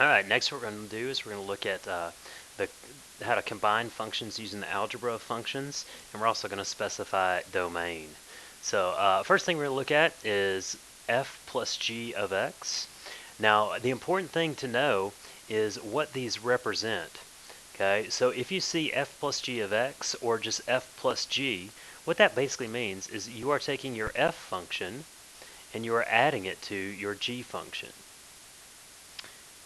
All right, next what we're going to do is we're going to look at how to combine functions using the algebra of functions, and we're also going to specify domain. So first thing we're going to look at is f plus g of x. Now, the important thing to know is what these represent. Okay, so if you see f plus g of x or just f plus g, what that basically means is you are taking your f function and you are adding it to your g function.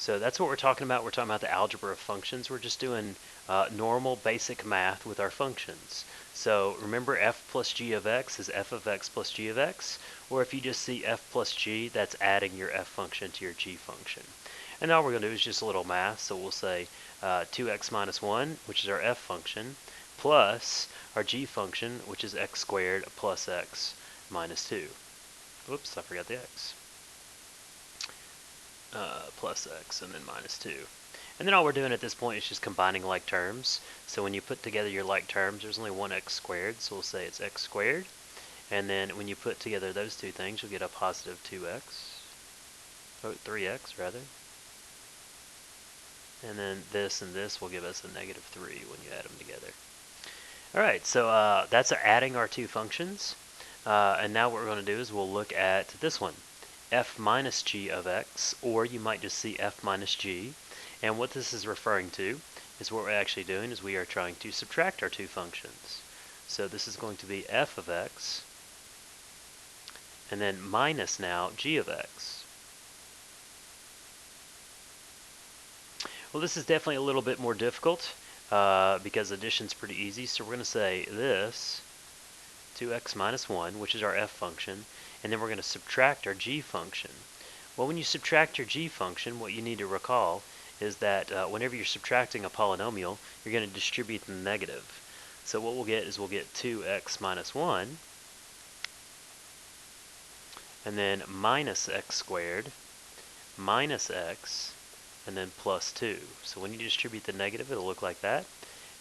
So that's what we're talking about. We're talking about the algebra of functions. We're just doing normal basic math with our functions. So remember f plus g of x is f of x plus g of x, or if you just see f plus g, that's adding your f function to your g function. And all we're going to do is just a little math. So we'll say 2x minus 1, which is our f function, plus our g function, which is x squared plus x minus 2. Whoops, I forgot the x. Plus x and then minus 2. And then all we're doing at this point is just combining like terms. So when you put together your like terms, there's only one x squared, so we'll say it's x squared. And then when you put together those two things, you'll get a positive 2x, or 3x rather. And then this and this will give us a negative 3 when you add them together. All right, so that's adding our two functions. And now what we're going to do is we'll look at this one, f minus g of x, or you might just see f minus g. And what this is referring to is what we're actually doing is we are trying to subtract our two functions. So this is going to be f of x, and then minus now g of x. Well, this is definitely a little bit more difficult because addition's pretty easy. So we're going to say this 2x minus 1, which is our f function, and then we're going to subtract our g function. Well, when you subtract your g function, what you need to recall is that whenever you're subtracting a polynomial, you're going to distribute the negative. So what we'll get is we'll get 2x minus 1, and then minus x squared, minus x, and then plus 2. So when you distribute the negative, it'll look like that.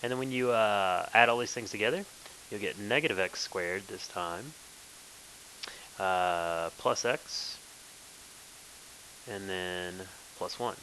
And then when you add all these things together, you'll get negative x squared this time, plus x, and then plus 1.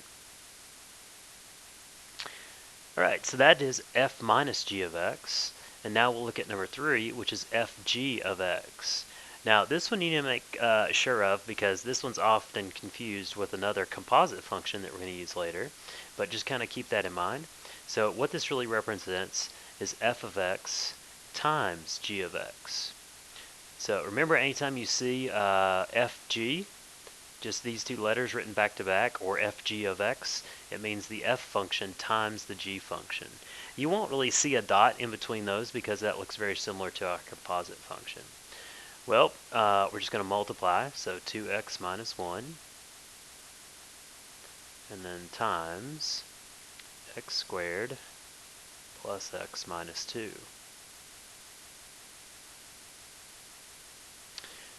Alright, so that is f minus g of x. And now we'll look at number 3, which is fg of x. Now this one you need to make sure of because this one's often confused with another composite function that we're going to use later. But just kind of keep that in mind. So what this really represents is f of x times g of x. So remember, anytime you see fg, just these two letters written back to back, or fg of x, it means the f function times the g function. You won't really see a dot in between those because that looks very similar to our composite function. Well, we're just going to multiply, so 2x minus 1, and then times x squared plus x minus 2.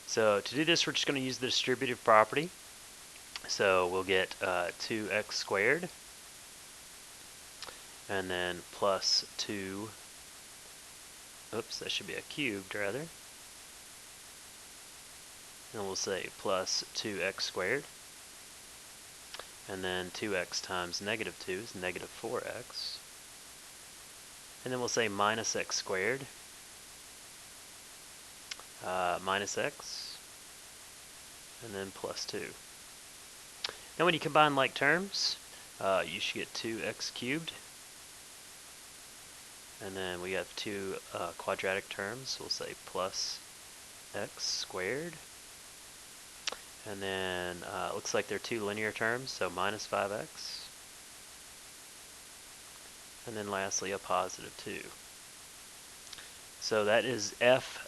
So to do this, we're just going to use the distributive property. So we'll get 2x squared, and then plus 2, oops, that should be a cubed rather. And we'll say plus 2x squared, and then 2x times negative 2 is negative 4x. And then we'll say minus x squared, minus x, and then plus 2. Now when you combine like terms, you should get 2x cubed. And then we have two quadratic terms. We'll say plus x squared. And then it looks like they're two linear terms, so minus 5x. And then lastly, a positive 2. So that is f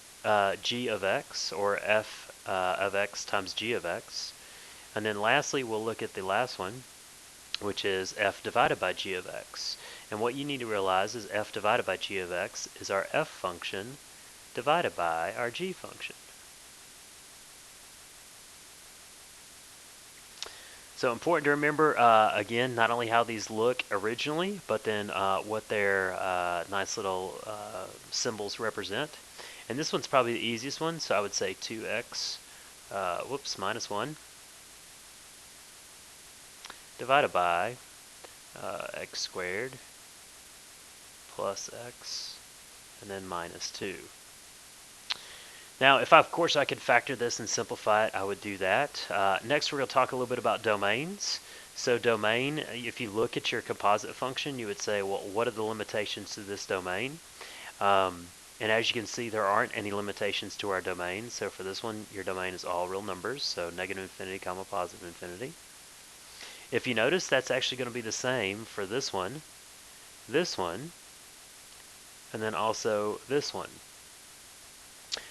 g of x, or f of x times g of x. And then lastly, we'll look at the last one, which is f divided by g of x. And what you need to realize is f divided by g of x is our f function divided by our g function. So important to remember, again, not only how these look originally, but then what their nice little symbols represent. And this one's probably the easiest one, so I would say 2x, minus 1, divided by x squared plus x, and then minus 2. Now, if of course I could factor this and simplify it, I would do that. Next, we're going to talk a little bit about domains. So domain, if you look at your composite function, you would say, well, what are the limitations to this domain? And as you can see, there aren't any limitations to our domain. So for this one, your domain is all real numbers, so negative infinity comma positive infinity. If you notice, that's actually going to be the same for this one, and then also this one.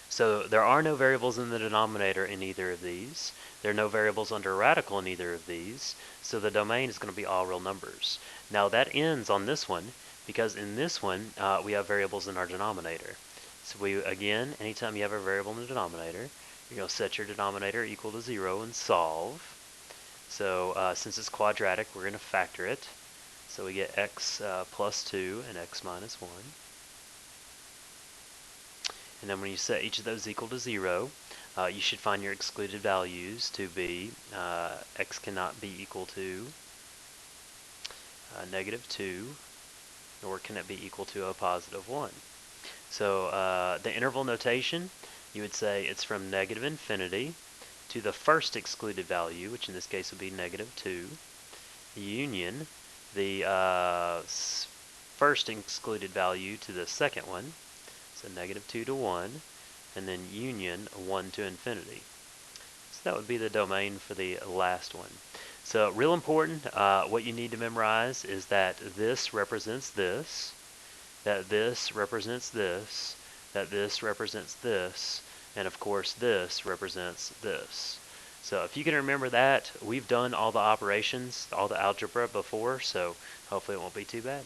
So there are no variables in the denominator in either of these. There are no variables under a radical in either of these. So the domain is going to be all real numbers. Now that ends on this one, because in this one, we have variables in our denominator. So again, anytime you have a variable in the denominator, you're going to set your denominator equal to 0 and solve. So since it's quadratic, we're going to factor it. So we get x plus 2 and x minus 1. And then when you set each of those equal to 0, you should find your excluded values to be x cannot be equal to negative 2, nor can it be equal to a positive 1. So the interval notation, you would say it's from negative infinity to the first excluded value, which in this case would be negative 2, union the first excluded value to the second one, so negative 2 to 1, and then union 1 to infinity. So that would be the domain for the last one. So real important, what you need to memorize is that this represents this, that this represents this, that this represents this, and of course this represents this. So if you can remember that, we've done all the operations, all the algebra before, so hopefully it won't be too bad.